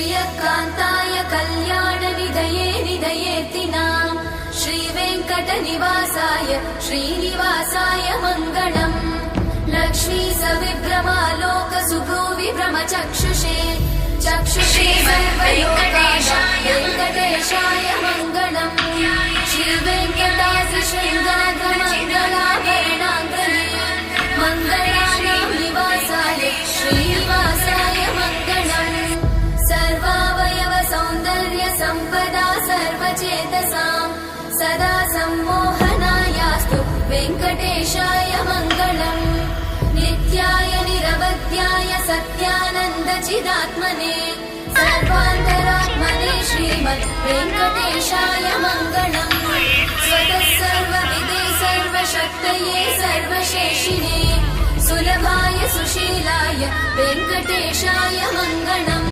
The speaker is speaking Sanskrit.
श्रियकान्ताय कल्याणनिधये निधयेतिनाम् श्रीवेङ्कटनिवासाय श्रीनिवासाय मङ्गलम् लक्ष्मी सविभ्रमालोक सुभ्रूविभ्रमचक्षुषे चक्षुषे सर्वलोकानां वेङ्कटेशाय मङ्गलम् श्रीवेङ्कटाद्रिशृङ्गारमङ्गलाभरणाङ्गने मङ्गलानां निवासाय श्रीनिवासाय मङ्गलम् सर्वावयव सौन्दर्य सम्पदा सर्वचेतसां सदा सम्मोहनायास्तु वेङ्कटेशाय मङ्गलम् नित्याय निरवध्याय सत्यानन्दचिदात्मने सर्वान्तरात्मने श्रीमद् वेङ्कटेशाय मङ्गलम् स्वतः सर्वविदे सर्वशक्तये सर्वशेषिणे सुलभाय सुशीलाय वेङ्कटेशाय मङ्गलम्।